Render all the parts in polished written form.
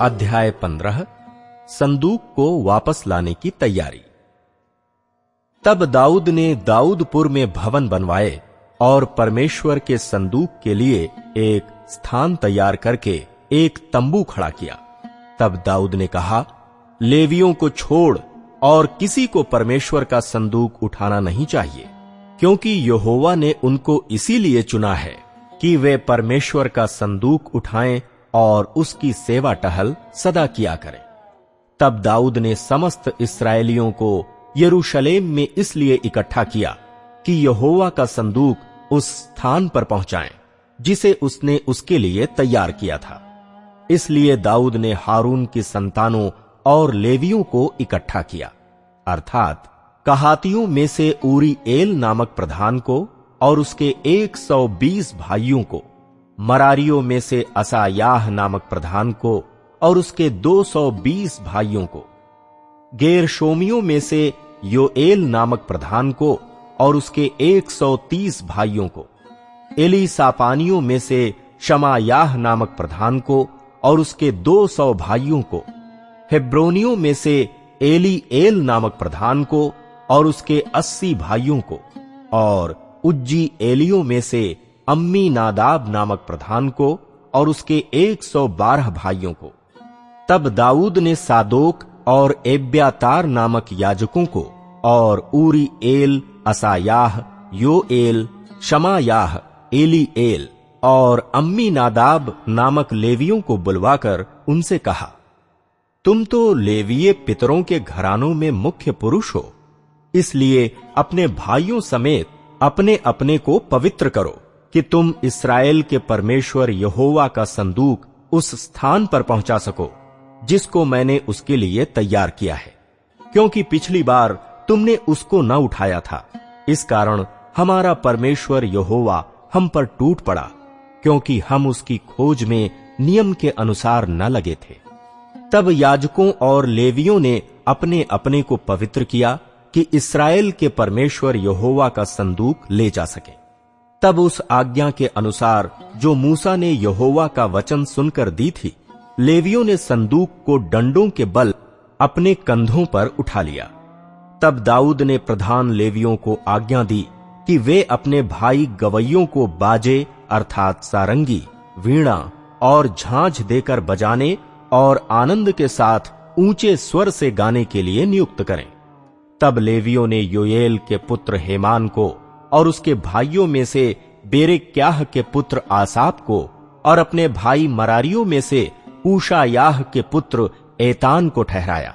अध्याय 15 संदूक को वापस लाने की तैयारी। तब दाऊद ने दाऊदपुर में भवन बनवाए और परमेश्वर के संदूक के लिए एक स्थान तैयार करके एक तंबू खड़ा किया। तब दाऊद ने कहा, लेवियों को छोड़ और किसी को परमेश्वर का संदूक उठाना नहीं चाहिए, क्योंकि यहोवा ने उनको इसीलिए चुना है कि वे परमेश्वर का संदूक उठाएं और उसकी सेवा टहल सदा किया करें। तब दाऊद ने समस्त इस्राएलियों को यरूशलेम में इसलिए इकट्ठा किया कि यहोवा का संदूक उस स्थान पर पहुंचाएं जिसे उसने उसके लिए तैयार किया था। इसलिए दाऊद ने हारून की संतानों और लेवियों को इकट्ठा किया, अर्थात कहातियों में से ऊरी एल नामक प्रधान को और उसके 120 भाइयों को, मरारियों में से असायाह नामक प्रधान को और उसके 220 भाइयों को, गेरशोमियों में से योएल नामक प्रधान को और उसके 130 भाइयों को, एलीसापानियों में से शमायाह नामक प्रधान को और उसके 200 भाइयों को, हेब्रोनियों में से एलीएल नामक प्रधान को और उसके 80 भाइयों को, और उज्जी एलियों में से अम्मी नादाब नामक प्रधान को और उसके 112 भाइयों को। तब दाऊद ने सादोक और एब्यातार नामक याजकों को और ऊरी एल, असायाह, योएल, शमायाह, एलीएल और अम्मी नादाब नामक लेवियों को बुलवाकर उनसे कहा, तुम तो लेवीय पितरों के घरानों में मुख्य पुरुष हो, इसलिए अपने भाइयों समेत अपने अपने को पवित्र करो कि तुम इस्राएल के परमेश्वर यहोवा का संदूक उस स्थान पर पहुंचा सको जिसको मैंने उसके लिए तैयार किया है, क्योंकि पिछली बार तुमने उसको न उठाया था। इस कारण हमारा परमेश्वर यहोवा हम पर टूट पड़ा, क्योंकि हम उसकी खोज में नियम के अनुसार न लगे थे। तब याजकों और लेवियों ने अपने अपने को पवित्र किया कि इस्राएल के परमेश्वर यहोवा का संदूक ले जा सके। तब उस आज्ञा के अनुसार जो मूसा ने यहोवा का वचन सुनकर दी थी, लेवियों ने संदूक को डंडों के बल अपने कंधों पर उठा लिया। तब दाऊद ने प्रधान लेवियों को आज्ञा दी कि वे अपने भाई गवैयों को बाजे अर्थात सारंगी, वीणा और झांझ देकर बजाने और आनंद के साथ ऊंचे स्वर से गाने के लिए नियुक्त करें। तब लेवियों ने योएल के पुत्र हेमान को और उसके भाइयों में से बेरेक्याह के पुत्र आसाप को और अपने भाई मरारियों में से ऊशायाह के पुत्र एतान को ठहराया।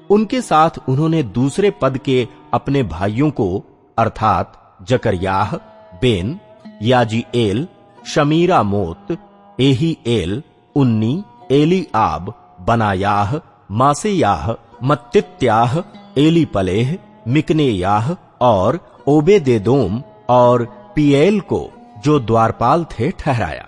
उनके साथ उन्होंने दूसरे पद के अपने भाइयों को अर्थात जकरयाह, बेन, याजीएल, शमीरामोत, एहीएल, उन्नी, एलीआब, बनायाह, मासेयाह, मत्तित्याह, एलीपलेह, मिकनेयाह और ओबेदेदोम और पिएल को जो द्वारपाल थे ठहराया।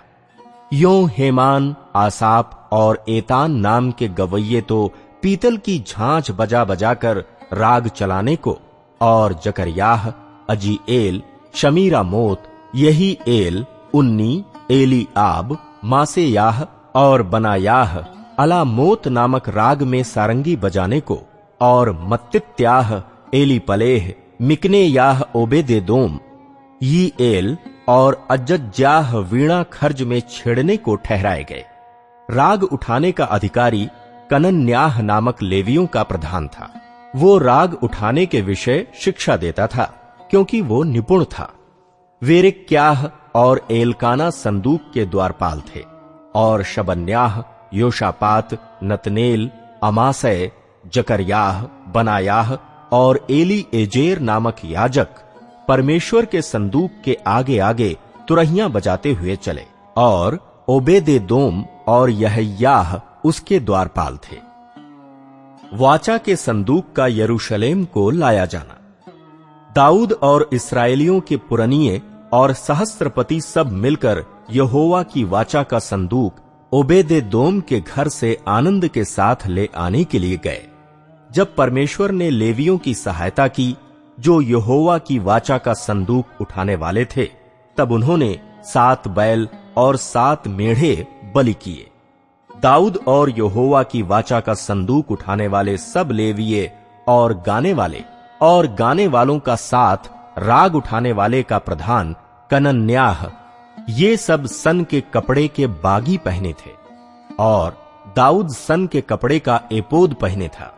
यों हेमान, आसाप और एतान नाम के गवैये तो पीतल की झांझ बजा बजाकर राग चलाने को, और जकरयाह, अजीएल, शमीरामोत, यहीएल, उन्नी, एलीआब, मासेयाह और बनायाह अलामोत नामक राग में सारंगी बजाने को, और मत्तित्याह, एलीपलेह, मिकनेयाह, ओबेदेदोम, यीएल और अजज्जाह वीणा खर्ज में छेड़ने को ठहराए गए। राग उठाने का अधिकारी कनन्याह नामक लेवियों का प्रधान था। वो राग उठाने के विषय शिक्षा देता था, क्योंकि वो निपुण था। वेरेक्याह और एलकाना संदूक के द्वारपाल थे, और शबन्याह, योशापात, नतनेल, अमासय, जकरयाह, बनायाह और एली एजेर नामक याजक परमेश्वर के संदूक के आगे आगे तुरहियां बजाते हुए चले, और ओबेदेदोम और यहयाह उसके द्वारपाल थे। वाचा के संदूक का यरूशलेम को लाया जाना। दाऊद और इस्राएलियों के पुरनिये और सहस्त्रपति सब मिलकर यहोवा की वाचा का संदूक ओबेदेदोम के घर से आनंद के साथ ले आने के लिए गए। जब परमेश्वर ने लेवियों की सहायता की जो यहोवा की वाचा का संदूक उठाने वाले थे, तब उन्होंने 7 बैल और 7 मेढ़े बलि किए। दाऊद और यहोवा की वाचा का संदूक उठाने वाले सब लेवीय और गाने वालों का साथ राग उठाने वाले का प्रधान कनन्याह, ये सब सन के कपड़े के बागी पहने थे और दाऊद सन के कपड़े का एपोद पहने था।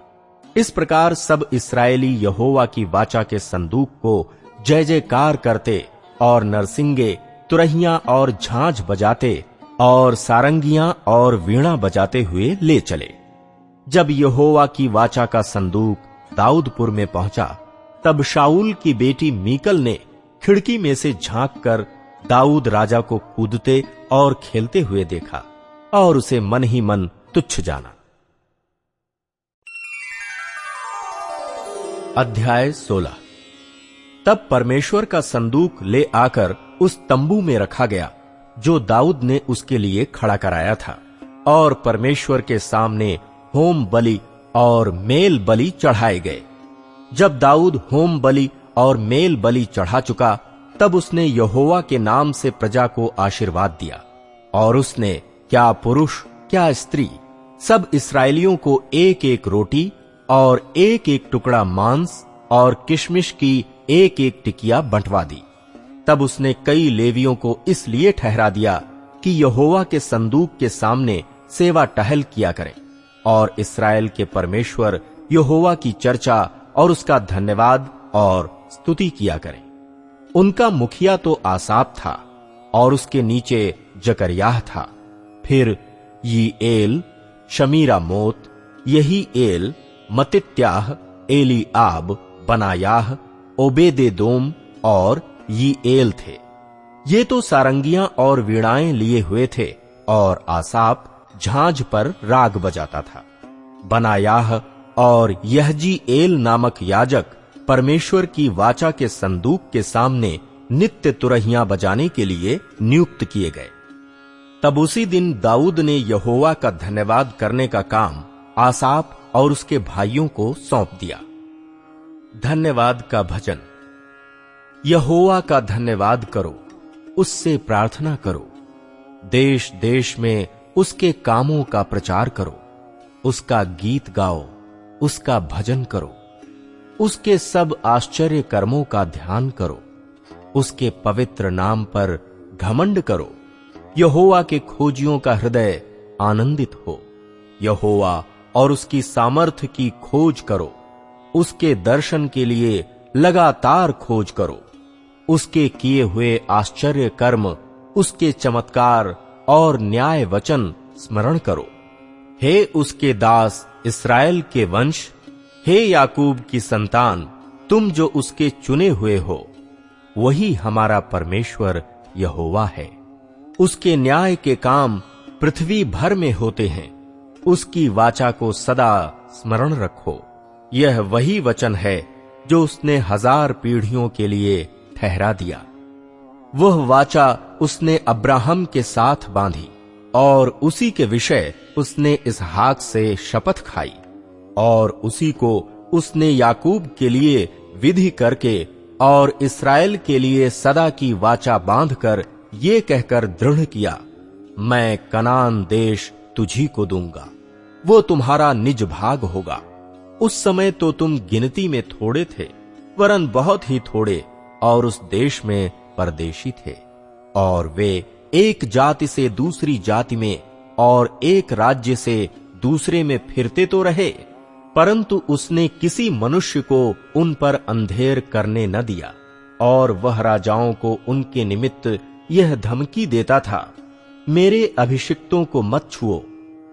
इस प्रकार सब इस्राएली यहोवा की वाचा के संदूक को जय जयकार करते और नरसिंगे, तुरहियां और झांझ बजाते और सारंगियां और वीणा बजाते हुए ले चले। जब यहोवा की वाचा का संदूक दाऊदपुर में पहुंचा, तब शाऊल की बेटी मीकल ने खिड़की में से झांक कर दाऊद राजा को कूदते और खेलते हुए देखा और उसे मन ही मन तुच्छ जाना। अध्याय 16। तब परमेश्वर का संदूक ले आकर उस तंबू में रखा गया जो दाऊद ने उसके लिए खड़ा कराया था, और परमेश्वर के सामने होम बलि और मेल बलि चढ़ाए गए। जब दाऊद होम बलि और मेल बलि चढ़ा चुका, तब उसने यहोवा के नाम से प्रजा को आशीर्वाद दिया, और उसने क्या पुरुष क्या स्त्री सब इस्राएलियों को एक एक रोटी और एक एक टुकड़ा मांस और किशमिश की एक एक टिकिया बंटवा दी। तब उसने कई लेवियों को इसलिए ठहरा दिया कि यहोवा के संदूक के सामने सेवा टहल किया करें और इस्राएल के परमेश्वर यहोवा की चर्चा और उसका धन्यवाद और स्तुति किया करें। उनका मुखिया तो आसाप था और उसके नीचे जकरयाह था, फिर यीएल, शमीरामोत, यहीएल, मत्तित्याह, एलीआब, बनायाह, ओबेदेदोम और यीएल थे। ये तो सारंगियां और वीणाएं लिए हुए थे, और आसाप झांझ पर राग बजाता था। बनायाह और यहजीएल नामक याजक परमेश्वर की वाचा के संदूक के सामने नित्य तुरहियां बजाने के लिए नियुक्त किए गए। तब उसी दिन दाऊद ने यहोवा का धन्यवाद करने का काम आसाप और उसके भाइयों को सौंप दिया। धन्यवाद का भजन। यहोवा का धन्यवाद करो, उससे प्रार्थना करो, देश देश में उसके कामों का प्रचार करो, उसका गीत गाओ, उसका भजन करो, उसके सब आश्चर्य कर्मों का ध्यान करो, उसके पवित्र नाम पर घमंड करो। यहोवा के खोजियों का हृदय आनंदित हो। यहोवा और उसकी सामर्थ्य की खोज करो, उसके दर्शन के लिए लगातार खोज करो। उसके किए हुए आश्चर्य कर्म, उसके चमत्कार और न्याय वचन स्मरण करो। हे उसके दास इस्राएल के वंश, हे याकूब की संतान, तुम जो उसके चुने हुए हो, वही हमारा परमेश्वर यहोवा है। उसके न्याय के काम पृथ्वी भर में होते हैं। उसकी वाचा को सदा स्मरण रखो। यह वही वचन है जो उसने 1000 पीढ़ियों के लिए ठहरा दिया। वह वाचा उसने अब्राहम के साथ बांधी, और उसी के विषय उसने इसहाक से शपथ खाई, और उसी को उसने याकूब के लिए विधि करके और इस्राएल के लिए सदा की वाचा बांधकर ये कहकर दृढ़ किया, मैं कनान देश तुझी को दूंगा, वो तुम्हारा निज भाग होगा। उस समय तो तुम गिनती में थोड़े थे, वरन बहुत ही थोड़े, और उस देश में परदेशी थे। और वे एक जाति से दूसरी जाति में और एक राज्य से दूसरे में फिरते तो रहे, परंतु उसने किसी मनुष्य को उन पर अंधेर करने न दिया। और वह राजाओं को उनके निमित्त यह धमकी देता था, मेरे अभिषिक्तों को मत छुओ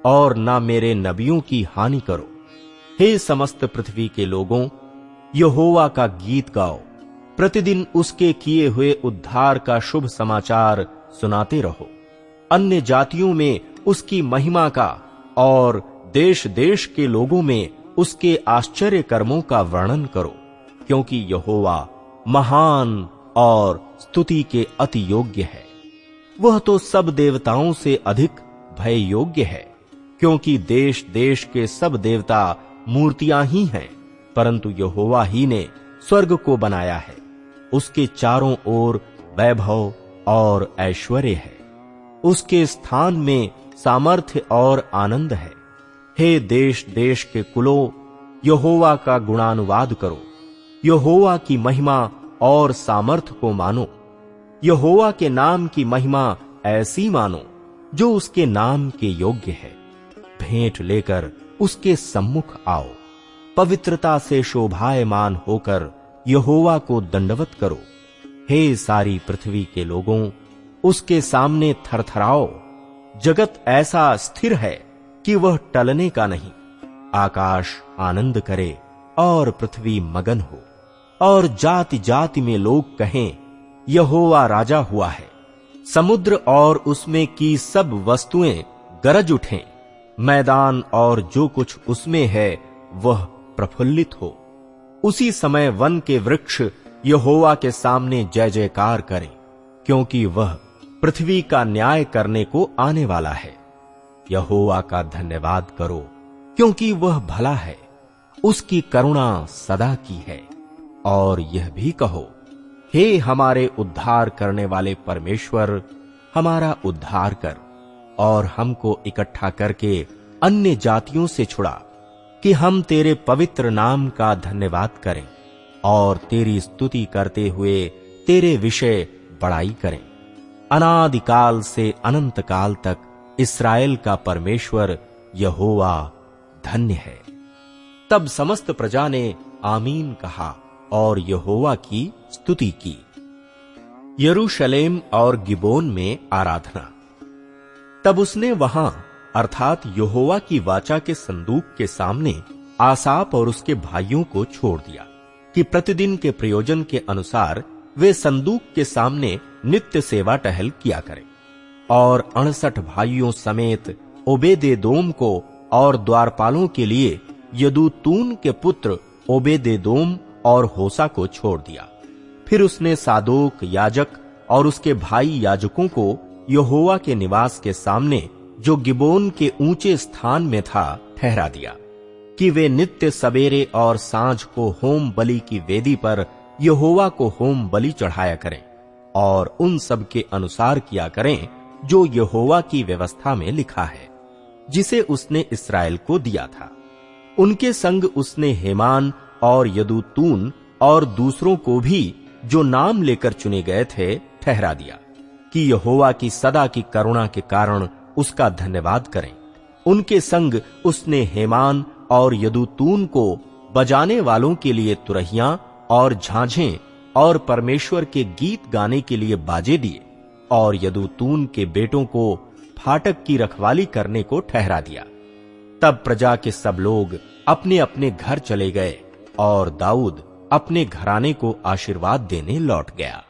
और ना मेरे नबियों की हानि करो। हे समस्त पृथ्वी के लोगों, यहोवा का गीत गाओ, प्रतिदिन उसके किए हुए उद्धार का शुभ समाचार सुनाते रहो। अन्य जातियों में उसकी महिमा का और देश देश के लोगों में उसके आश्चर्य कर्मों का वर्णन करो, क्योंकि यहोवा महान और स्तुति के अति योग्य है। वह तो सब देवताओं से अधिक भय योग्य है, क्योंकि देश देश के सब देवता मूर्तियां ही हैं, परंतु यहोवा ही ने स्वर्ग को बनाया है। उसके चारों ओर वैभव और ऐश्वर्य है। उसके स्थान में सामर्थ्य और आनंद है। हे देश देश के कुलों, यहोवा का गुणानुवाद करो। यहोवा की महिमा और सामर्थ्य को मानो। यहोवा के नाम की महिमा ऐसी मानो जो उसके नाम के योग्य है। भेंट लेकर उसके सम्मुख आओ। पवित्रता से शोभायमान होकर यहोवा को दंडवत करो। हे सारी पृथ्वी के लोगों, उसके सामने थरथराओ। जगत ऐसा स्थिर है कि वह टलने का नहीं। आकाश आनंद करे और पृथ्वी मगन हो, और जाति जाति में लोग कहें, यहोवा राजा हुआ है। समुद्र और उसमें की सब वस्तुएं गरज उठें। मैदान और जो कुछ उसमें है वह प्रफुल्लित हो। उसी समय वन के वृक्ष यहोवा के सामने जय जयकार करें, क्योंकि वह पृथ्वी का न्याय करने को आने वाला है। यहोवा का धन्यवाद करो, क्योंकि वह भला है, उसकी करुणा सदा की है। और यह भी कहो, हे हमारे उद्धार करने वाले परमेश्वर, हमारा उद्धार कर और हमको इकट्ठा करके अन्य जातियों से छुड़ा, कि हम तेरे पवित्र नाम का धन्यवाद करें और तेरी स्तुति करते हुए तेरे विषय बड़ाई करें। अनादिकाल से अनंत काल तक इस्राएल का परमेश्वर यहोवा धन्य है। तब समस्त प्रजा ने आमीन कहा और यहोवा की स्तुति की। यरूशलेम और गिबोन में आराधना। तब उसने वहां अर्थात यहोवा की वाचा के संदूक के सामने आसाप और उसके भाइयों को छोड़ दिया, कि प्रतिदिन के प्रयोजन के अनुसार वे संदूक के सामने नित्य सेवा टहल किया करें। और 68 भाइयों समेत ओबेदेदोम को और द्वारपालों के लिए यदूतून के पुत्र ओबेदेदोम और होसा को छोड़ दिया। फिर उसने सादोक याजक और उसके भाई याजकों को यहोवा के निवास के सामने, जो गिबोन के ऊंचे स्थान में था, ठहरा दिया, कि वे नित्य सवेरे और सांझ को होम बलि की वेदी पर यहोवा को होम बलि चढ़ाया करें, और उन सब के अनुसार किया करें जो यहोवा की व्यवस्था में लिखा है, जिसे उसने इस्राएल को दिया था। उनके संग उसने हेमान और यदूतून और दूसरों को भी, जो नाम लेकर चुने गए थे, ठहरा दिया, कि यहोवा की सदा की करुणा के कारण उसका धन्यवाद करें। उनके संग उसने हेमान और यदूतून को बजाने वालों के लिए तुरहियां और झांझें और परमेश्वर के गीत गाने के लिए बाजे दिए, और यदूतून के बेटों को फाटक की रखवाली करने को ठहरा दिया। तब प्रजा के सब लोग अपने अपने घर चले गए, और दाऊद अपने घराने को आशीर्वाद देने लौट गया।